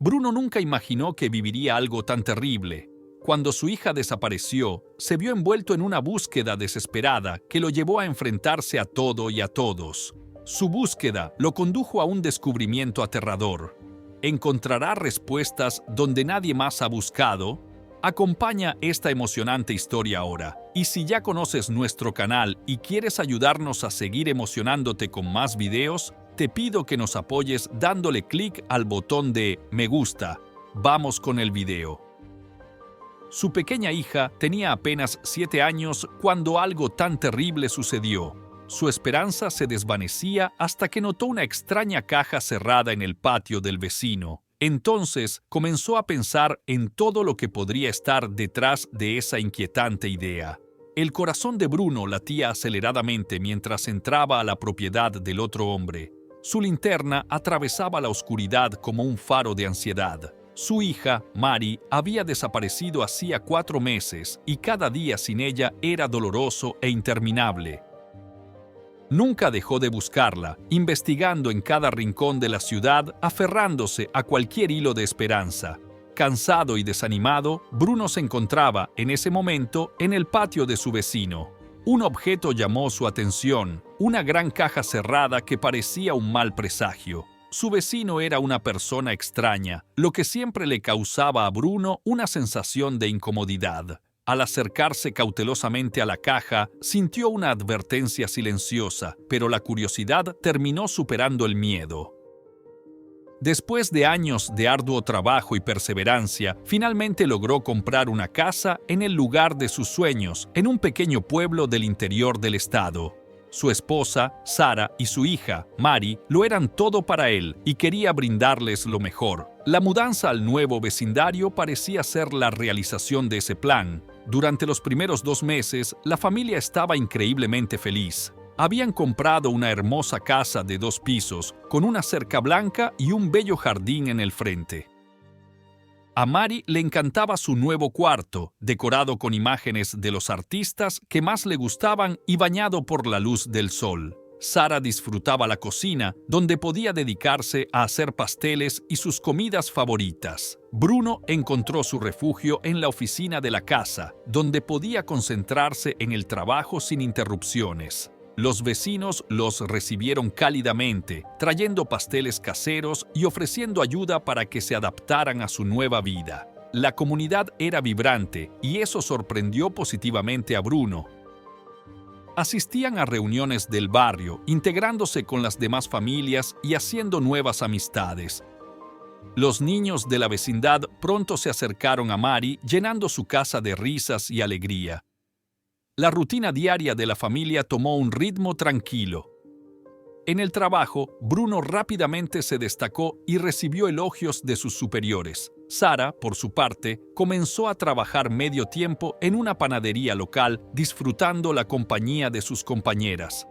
Bruno nunca imaginó que viviría algo tan terrible. Cuando su hija desapareció, se vio envuelto en una búsqueda desesperada que lo llevó a enfrentarse a todo y a todos. Su búsqueda lo condujo a un descubrimiento aterrador. ¿Encontrará respuestas donde nadie más ha buscado? Acompaña esta emocionante historia ahora. Y si ya conoces nuestro canal y quieres ayudarnos a seguir emocionándote con más videos, te pido que nos apoyes dándole clic al botón de me gusta. Vamos con el video. Su pequeña hija tenía apenas 7 años cuando algo tan terrible sucedió. Su esperanza se desvanecía hasta que notó una extraña caja cerrada en el patio del vecino. Entonces comenzó a pensar en todo lo que podría estar detrás de esa inquietante idea. El corazón de Bruno latía aceleradamente mientras entraba a la propiedad del otro hombre. Su linterna atravesaba la oscuridad como un faro de ansiedad. Su hija, Mari, había desaparecido hacía 4 meses y cada día sin ella era doloroso e interminable. Nunca dejó de buscarla, investigando en cada rincón de la ciudad, aferrándose a cualquier hilo de esperanza. Cansado y desanimado, Bruno se encontraba, en ese momento, en el patio de su vecino. Un objeto llamó su atención, una gran caja cerrada que parecía un mal presagio. Su vecino era una persona extraña, lo que siempre le causaba a Bruno una sensación de incomodidad. Al acercarse cautelosamente a la caja, sintió una advertencia silenciosa, pero la curiosidad terminó superando el miedo. Después de años de arduo trabajo y perseverancia, finalmente logró comprar una casa en el lugar de sus sueños, en un pequeño pueblo del interior del estado. Su esposa, Sara, y su hija, Mari, lo eran todo para él y quería brindarles lo mejor. La mudanza al nuevo vecindario parecía ser la realización de ese plan. Durante los primeros 2 meses, la familia estaba increíblemente feliz. Habían comprado una hermosa casa de 2 pisos, con una cerca blanca y un bello jardín en el frente. A Mari le encantaba su nuevo cuarto, decorado con imágenes de los artistas que más le gustaban y bañado por la luz del sol. Sara disfrutaba la cocina, donde podía dedicarse a hacer pasteles y sus comidas favoritas. Bruno encontró su refugio en la oficina de la casa, donde podía concentrarse en el trabajo sin interrupciones. Los vecinos los recibieron cálidamente, trayendo pasteles caseros y ofreciendo ayuda para que se adaptaran a su nueva vida. La comunidad era vibrante y eso sorprendió positivamente a Bruno. Asistían a reuniones del barrio, integrándose con las demás familias y haciendo nuevas amistades. Los niños de la vecindad pronto se acercaron a Mari, llenando su casa de risas y alegría. La rutina diaria de la familia tomó un ritmo tranquilo. En el trabajo, Bruno rápidamente se destacó y recibió elogios de sus superiores. Sara, por su parte, comenzó a trabajar medio tiempo en una panadería local, disfrutando la compañía de sus compañeras.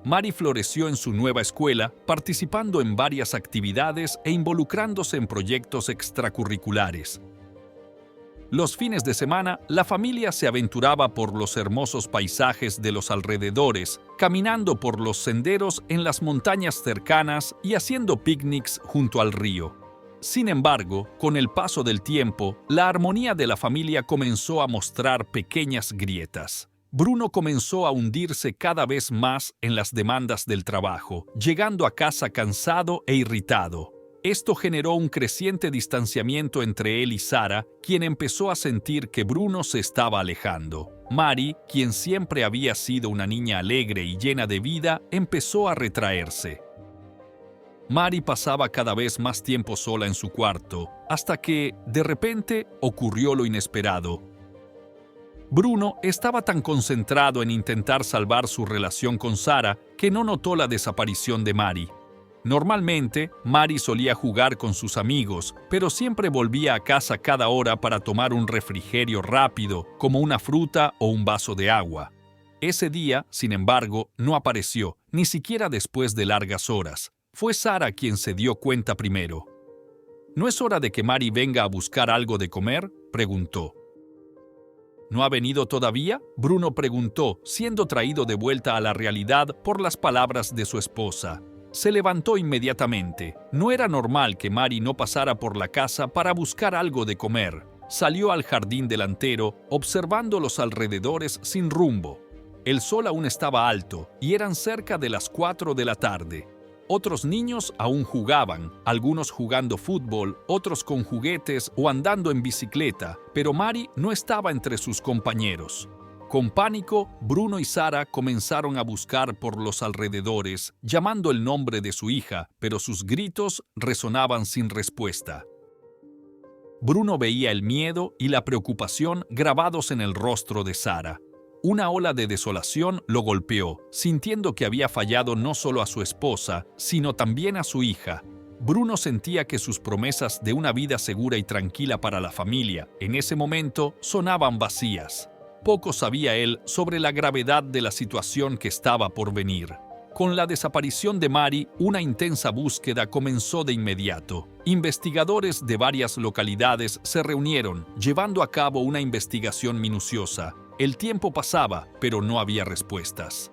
Mari floreció en su nueva escuela, participando en varias actividades e involucrándose en proyectos extracurriculares. Los fines de semana, la familia se aventuraba por los hermosos paisajes de los alrededores, caminando por los senderos en las montañas cercanas y haciendo picnics junto al río. Sin embargo, con el paso del tiempo, la armonía de la familia comenzó a mostrar pequeñas grietas. Bruno comenzó a hundirse cada vez más en las demandas del trabajo, llegando a casa cansado e irritado. Esto generó un creciente distanciamiento entre él y Sara, quien empezó a sentir que Bruno se estaba alejando. Mari, quien siempre había sido una niña alegre y llena de vida, empezó a retraerse. Mari pasaba cada vez más tiempo sola en su cuarto, hasta que, de repente, ocurrió lo inesperado. Bruno estaba tan concentrado en intentar salvar su relación con Sara que no notó la desaparición de Mari. Normalmente, Mari solía jugar con sus amigos, pero siempre volvía a casa cada hora para tomar un refrigerio rápido, como una fruta o un vaso de agua. Ese día, sin embargo, no apareció, ni siquiera después de largas horas. Fue Sara quien se dio cuenta primero. ¿No es hora de que Mari venga a buscar algo de comer?, preguntó. ¿No ha venido todavía?, Bruno preguntó, siendo traído de vuelta a la realidad por las palabras de su esposa. Se levantó inmediatamente. No era normal que Mary no pasara por la casa para buscar algo de comer. Salió al jardín delantero, observando los alrededores sin rumbo. El sol aún estaba alto y eran cerca de las 4 de la tarde. Otros niños aún jugaban, algunos jugando fútbol, otros con juguetes o andando en bicicleta, pero Mary no estaba entre sus compañeros. Con pánico, Bruno y Sara comenzaron a buscar por los alrededores, llamando el nombre de su hija, pero sus gritos resonaban sin respuesta. Bruno veía el miedo y la preocupación grabados en el rostro de Sara. Una ola de desolación lo golpeó, sintiendo que había fallado no solo a su esposa, sino también a su hija. Bruno sentía que sus promesas de una vida segura y tranquila para la familia, en ese momento, sonaban vacías. Poco sabía él sobre la gravedad de la situación que estaba por venir. Con la desaparición de Mary, una intensa búsqueda comenzó de inmediato. Investigadores de varias localidades se reunieron, llevando a cabo una investigación minuciosa. El tiempo pasaba, pero no había respuestas.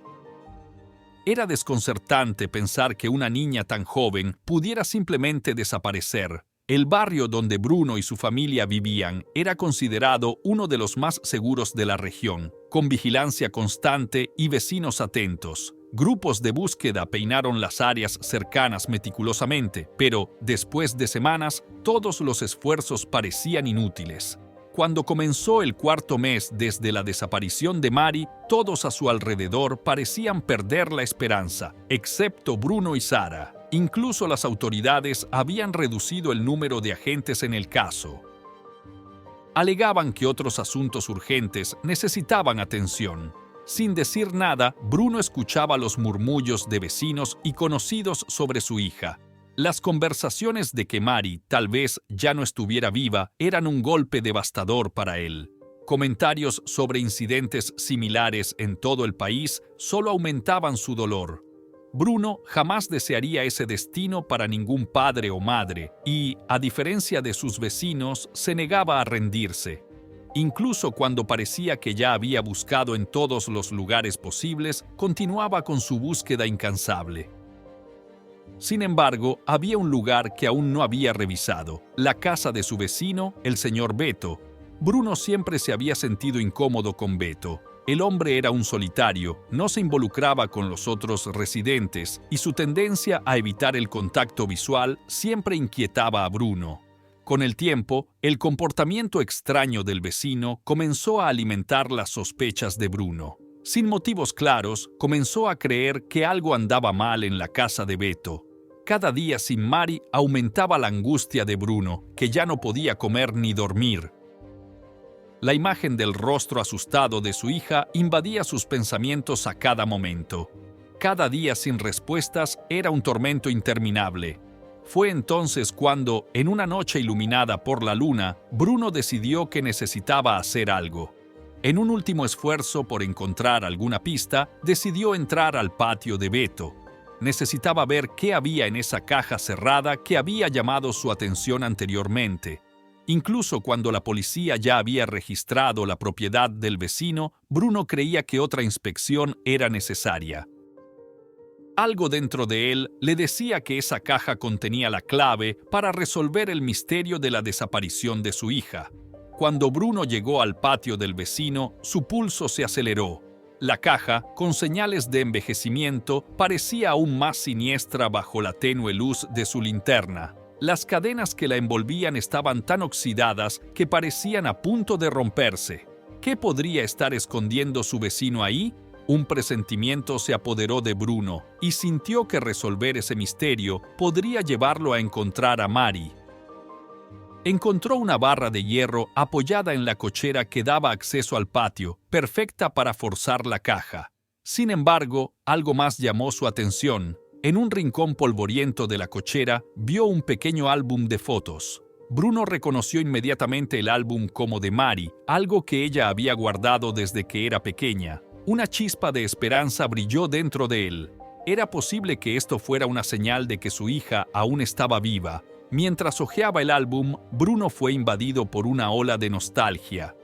Era desconcertante pensar que una niña tan joven pudiera simplemente desaparecer. El barrio donde Bruno y su familia vivían era considerado uno de los más seguros de la región, con vigilancia constante y vecinos atentos. Grupos de búsqueda peinaron las áreas cercanas meticulosamente, pero, después de semanas, todos los esfuerzos parecían inútiles. Cuando comenzó el 4.º mes desde la desaparición de Mary, todos a su alrededor parecían perder la esperanza, excepto Bruno y Sara. Incluso las autoridades habían reducido el número de agentes en el caso. Alegaban que otros asuntos urgentes necesitaban atención. Sin decir nada, Bruno escuchaba los murmullos de vecinos y conocidos sobre su hija. Las conversaciones de que Mary tal vez ya no estuviera viva eran un golpe devastador para él. Comentarios sobre incidentes similares en todo el país solo aumentaban su dolor. Bruno jamás desearía ese destino para ningún padre o madre y, a diferencia de sus vecinos, se negaba a rendirse. Incluso cuando parecía que ya había buscado en todos los lugares posibles, continuaba con su búsqueda incansable. Sin embargo, había un lugar que aún no había revisado, la casa de su vecino, el señor Beto. Bruno siempre se había sentido incómodo con Beto. El hombre era un solitario, no se involucraba con los otros residentes y su tendencia a evitar el contacto visual siempre inquietaba a Bruno. Con el tiempo, el comportamiento extraño del vecino comenzó a alimentar las sospechas de Bruno. Sin motivos claros, comenzó a creer que algo andaba mal en la casa de Beto. Cada día sin Mary aumentaba la angustia de Bruno, que ya no podía comer ni dormir. La imagen del rostro asustado de su hija invadía sus pensamientos a cada momento. Cada día sin respuestas era un tormento interminable. Fue entonces cuando, en una noche iluminada por la luna, Bruno decidió que necesitaba hacer algo. En un último esfuerzo por encontrar alguna pista, decidió entrar al patio de Beto. Necesitaba ver qué había en esa caja cerrada que había llamado su atención anteriormente. Incluso cuando la policía ya había registrado la propiedad del vecino, Bruno creía que otra inspección era necesaria. Algo dentro de él le decía que esa caja contenía la clave para resolver el misterio de la desaparición de su hija. Cuando Bruno llegó al patio del vecino, su pulso se aceleró. La caja, con señales de envejecimiento, parecía aún más siniestra bajo la tenue luz de su linterna. Las cadenas que la envolvían estaban tan oxidadas que parecían a punto de romperse. ¿Qué podría estar escondiendo su vecino ahí? Un presentimiento se apoderó de Bruno y sintió que resolver ese misterio podría llevarlo a encontrar a Mary. Encontró una barra de hierro apoyada en la cochera que daba acceso al patio, perfecta para forzar la caja. Sin embargo, algo más llamó su atención. En un rincón polvoriento de la cochera, vio un pequeño álbum de fotos. Bruno reconoció inmediatamente el álbum como de Mary, algo que ella había guardado desde que era pequeña. Una chispa de esperanza brilló dentro de él. Era posible que esto fuera una señal de que su hija aún estaba viva. Mientras hojeaba el álbum, Bruno fue invadido por una ola de nostalgia.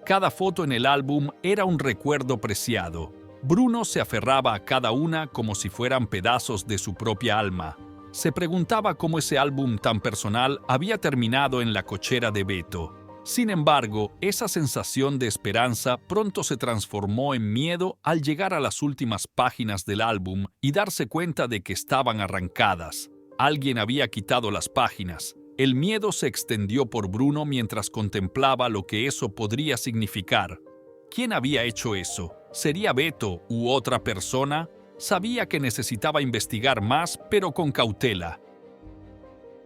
Cada foto en el álbum era un recuerdo preciado. Bruno se aferraba a cada una como si fueran pedazos de su propia alma. Se preguntaba cómo ese álbum tan personal había terminado en la cochera de Beto. Sin embargo, esa sensación de esperanza pronto se transformó en miedo al llegar a las últimas páginas del álbum y darse cuenta de que estaban arrancadas. Alguien había quitado las páginas. El miedo se extendió por Bruno mientras contemplaba lo que eso podría significar. ¿Quién había hecho eso? ¿Sería Beto u otra persona? Sabía que necesitaba investigar más, pero con cautela.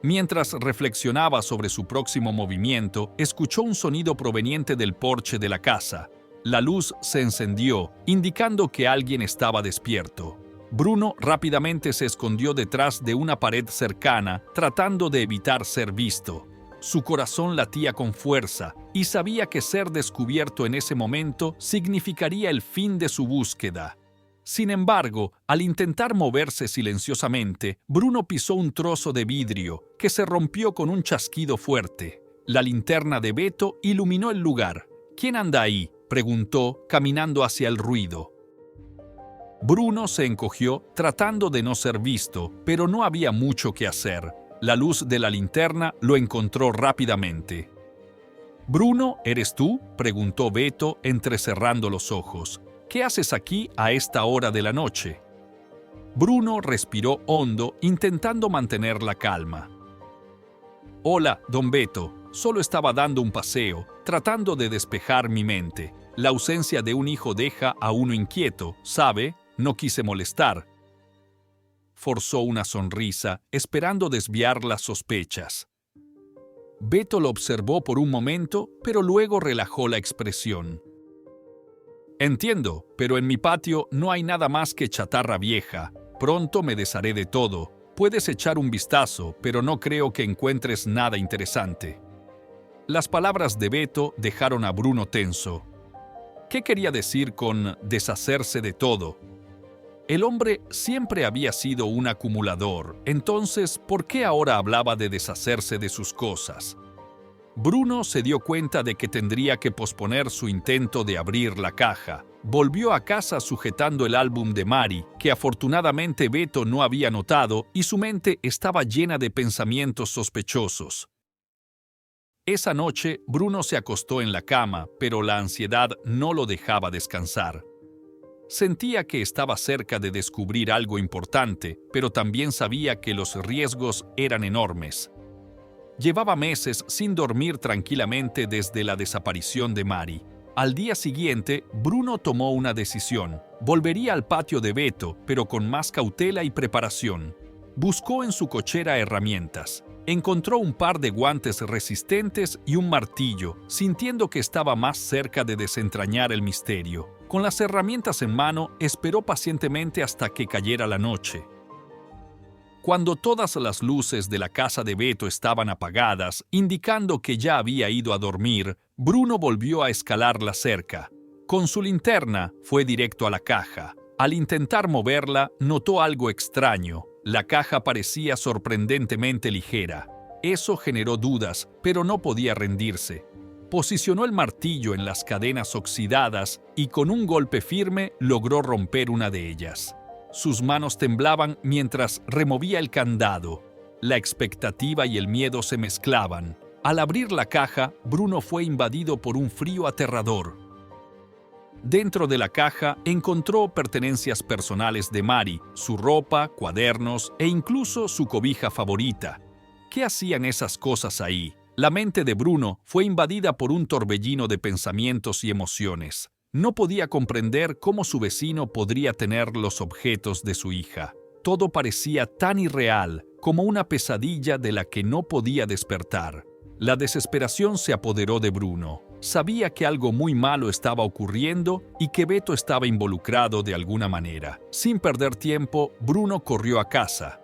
Mientras reflexionaba sobre su próximo movimiento, escuchó un sonido proveniente del porche de la casa. La luz se encendió, indicando que alguien estaba despierto. Bruno rápidamente se escondió detrás de una pared cercana, tratando de evitar ser visto. Su corazón latía con fuerza y sabía que ser descubierto en ese momento significaría el fin de su búsqueda. Sin embargo, al intentar moverse silenciosamente, Bruno pisó un trozo de vidrio que se rompió con un chasquido fuerte. La linterna de Beto iluminó el lugar. ¿Quién anda ahí?, preguntó, caminando hacia el ruido. Bruno se encogió, tratando de no ser visto, pero no había mucho que hacer. La luz de la linterna lo encontró rápidamente. «Bruno, ¿eres tú?», preguntó Beto, entrecerrando los ojos. «¿Qué haces aquí a esta hora de la noche?». Bruno respiró hondo, intentando mantener la calma. «Hola, don Beto. Solo estaba dando un paseo, tratando de despejar mi mente. La ausencia de un hijo deja a uno inquieto, ¿sabe? No quise molestar». Forzó una sonrisa, esperando desviar las sospechas. Beto lo observó por un momento, pero luego relajó la expresión. «Entiendo, pero en mi patio no hay nada más que chatarra vieja. Pronto me desharé de todo. Puedes echar un vistazo, pero no creo que encuentres nada interesante». Las palabras de Beto dejaron a Bruno tenso. ¿Qué quería decir con deshacerse de todo? El hombre siempre había sido un acumulador, entonces, ¿por qué ahora hablaba de deshacerse de sus cosas? Bruno se dio cuenta de que tendría que posponer su intento de abrir la caja. Volvió a casa sujetando el álbum de Mari, que afortunadamente Beto no había notado, y su mente estaba llena de pensamientos sospechosos. Esa noche, Bruno se acostó en la cama, pero la ansiedad no lo dejaba descansar. Sentía que estaba cerca de descubrir algo importante, pero también sabía que los riesgos eran enormes. Llevaba meses sin dormir tranquilamente desde la desaparición de Mari. Al día siguiente, Bruno tomó una decisión. Volvería al patio de Beto, pero con más cautela y preparación. Buscó en su cochera herramientas. Encontró un par de guantes resistentes y un martillo, sintiendo que estaba más cerca de desentrañar el misterio. Con las herramientas en mano, esperó pacientemente hasta que cayera la noche. Cuando todas las luces de la casa de Beto estaban apagadas, indicando que ya había ido a dormir, Bruno volvió a escalar la cerca. Con su linterna, fue directo a la caja. Al intentar moverla, notó algo extraño. La caja parecía sorprendentemente ligera. Eso generó dudas, pero no podía rendirse. Posicionó el martillo en las cadenas oxidadas y con un golpe firme logró romper una de ellas. Sus manos temblaban mientras removía el candado. La expectativa y el miedo se mezclaban. Al abrir la caja, Bruno fue invadido por un frío aterrador. Dentro de la caja encontró pertenencias personales de Mari, su ropa, cuadernos e incluso su cobija favorita. ¿Qué hacían esas cosas ahí? La mente de Bruno fue invadida por un torbellino de pensamientos y emociones. No podía comprender cómo su vecino podría tener los objetos de su hija. Todo parecía tan irreal como una pesadilla de la que no podía despertar. La desesperación se apoderó de Bruno. Sabía que algo muy malo estaba ocurriendo y que Beto estaba involucrado de alguna manera. Sin perder tiempo, Bruno corrió a casa.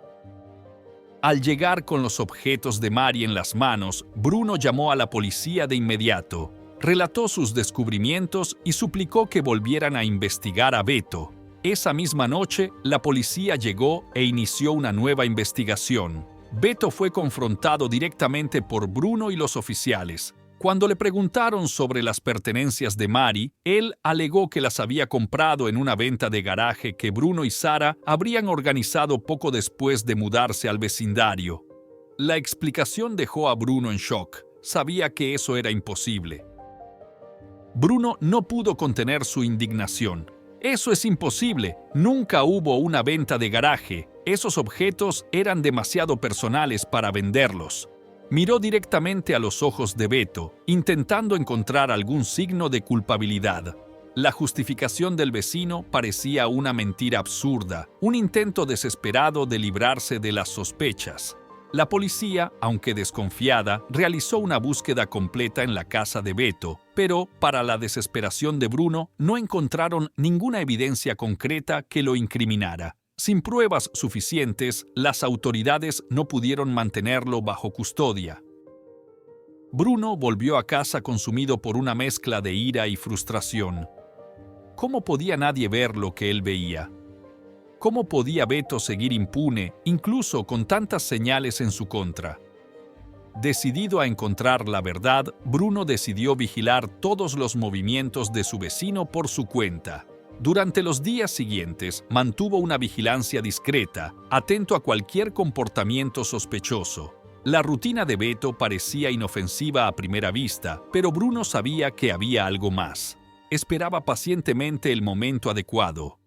Al llegar con los objetos de Mari en las manos, Bruno llamó a la policía de inmediato. Relató sus descubrimientos y suplicó que volvieran a investigar a Beto. Esa misma noche, la policía llegó e inició una nueva investigación. Beto fue confrontado directamente por Bruno y los oficiales. Cuando le preguntaron sobre las pertenencias de Mari, él alegó que las había comprado en una venta de garaje que Bruno y Sara habrían organizado poco después de mudarse al vecindario. La explicación dejó a Bruno en shock. Sabía que eso era imposible. Bruno no pudo contener su indignación. «Eso es imposible. Nunca hubo una venta de garaje. Esos objetos eran demasiado personales para venderlos». Miró directamente a los ojos de Beto, intentando encontrar algún signo de culpabilidad. La justificación del vecino parecía una mentira absurda, un intento desesperado de librarse de las sospechas. La policía, aunque desconfiada, realizó una búsqueda completa en la casa de Beto, pero, para la desesperación de Bruno, no encontraron ninguna evidencia concreta que lo incriminara. Sin pruebas suficientes, las autoridades no pudieron mantenerlo bajo custodia. Bruno volvió a casa consumido por una mezcla de ira y frustración. ¿Cómo podía nadie ver lo que él veía? ¿Cómo podía Beto seguir impune, incluso con tantas señales en su contra? Decidido a encontrar la verdad, Bruno decidió vigilar todos los movimientos de su vecino por su cuenta. Durante los días siguientes, mantuvo una vigilancia discreta, atento a cualquier comportamiento sospechoso. La rutina de Beto parecía inofensiva a primera vista, pero Bruno sabía que había algo más. Esperaba pacientemente el momento adecuado.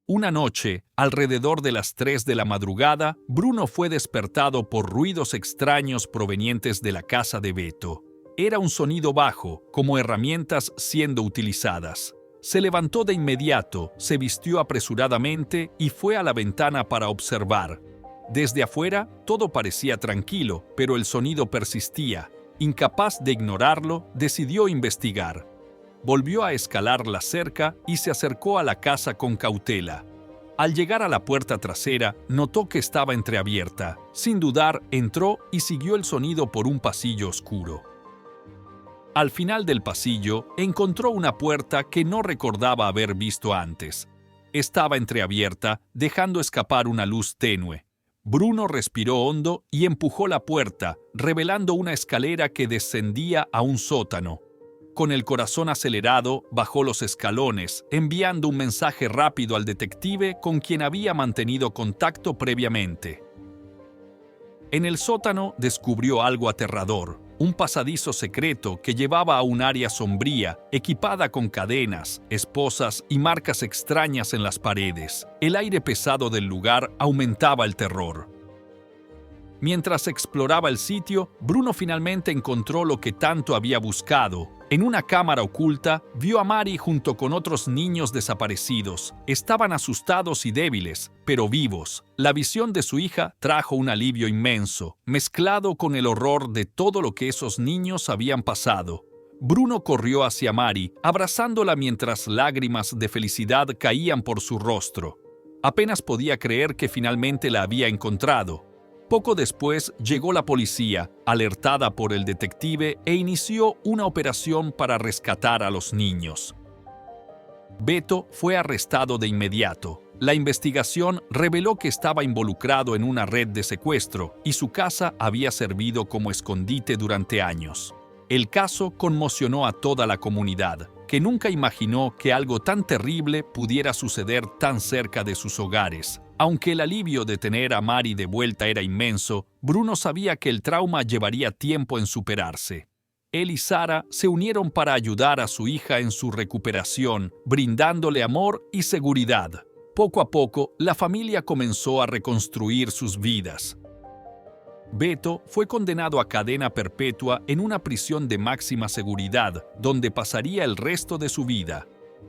Una noche, alrededor de las 3 de la madrugada, Bruno fue despertado por ruidos extraños provenientes de la casa de Beto. Era un sonido bajo, como herramientas siendo utilizadas. Se levantó de inmediato, se vistió apresuradamente y fue a la ventana para observar. Desde afuera, todo parecía tranquilo, pero el sonido persistía. Incapaz de ignorarlo, decidió investigar. Volvió a escalar la cerca y se acercó a la casa con cautela. Al llegar a la puerta trasera, notó que estaba entreabierta. Sin dudar, entró y siguió el sonido por un pasillo oscuro. Al final del pasillo, encontró una puerta que no recordaba haber visto antes. Estaba entreabierta, dejando escapar una luz tenue. Bruno respiró hondo y empujó la puerta, revelando una escalera que descendía a un sótano. Con el corazón acelerado, bajó los escalones, enviando un mensaje rápido al detective con quien había mantenido contacto previamente. En el sótano descubrió algo aterrador. Un pasadizo secreto que llevaba a un área sombría, equipada con cadenas, esposas y marcas extrañas en las paredes. El aire pesado del lugar aumentaba el terror. Mientras exploraba el sitio, Bruno finalmente encontró lo que tanto había buscado. En una cámara oculta, vio a Mari junto con otros niños desaparecidos. Estaban asustados y débiles, pero vivos. La visión de su hija trajo un alivio inmenso, mezclado con el horror de todo lo que esos niños habían pasado. Bruno corrió hacia Mari, abrazándola mientras lágrimas de felicidad caían por su rostro. Apenas podía creer que finalmente la había encontrado. Poco después llegó la policía, alertada por el detective, e inició una operación para rescatar a los niños. Beto fue arrestado de inmediato. La investigación reveló que estaba involucrado en una red de secuestro y su casa había servido como escondite durante años. El caso conmocionó a toda la comunidad, que nunca imaginó que algo tan terrible pudiera suceder tan cerca de sus hogares. Aunque el alivio de tener a Mari de vuelta era inmenso, Bruno sabía que el trauma llevaría tiempo en superarse. Él y Sara se unieron para ayudar a su hija en su recuperación, brindándole amor y seguridad. Poco a poco, la familia comenzó a reconstruir sus vidas. Beto fue condenado a cadena perpetua en una prisión de máxima seguridad, donde pasaría el resto de su vida.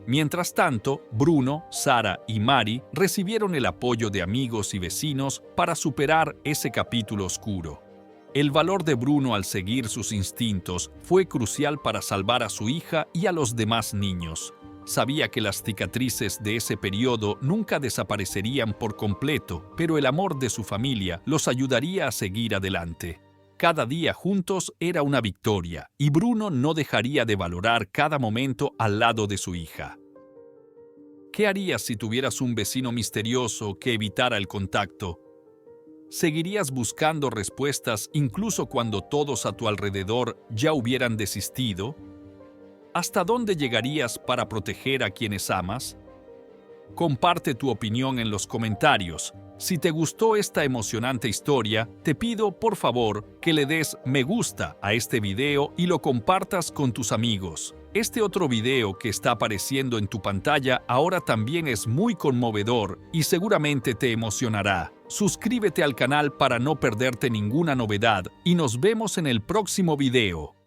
Mientras tanto, Bruno, Sara y Mari recibieron el apoyo de amigos y vecinos para superar ese capítulo oscuro. El valor de Bruno al seguir sus instintos fue crucial para salvar a su hija y a los demás niños. Sabía que las cicatrices de ese periodo nunca desaparecerían por completo, pero el amor de su familia los ayudaría a seguir adelante. Cada día juntos era una victoria, y Bruno no dejaría de valorar cada momento al lado de su hija. ¿Qué harías si tuvieras un vecino misterioso que evitara el contacto? ¿Seguirías buscando respuestas incluso cuando todos a tu alrededor ya hubieran desistido? ¿Hasta dónde llegarías para proteger a quienes amas? Comparte tu opinión en los comentarios. Si te gustó esta emocionante historia, te pido por favor que le des me gusta a este video y lo compartas con tus amigos. Este otro video que está apareciendo en tu pantalla ahora también es muy conmovedor y seguramente te emocionará. Suscríbete al canal para no perderte ninguna novedad y nos vemos en el próximo video.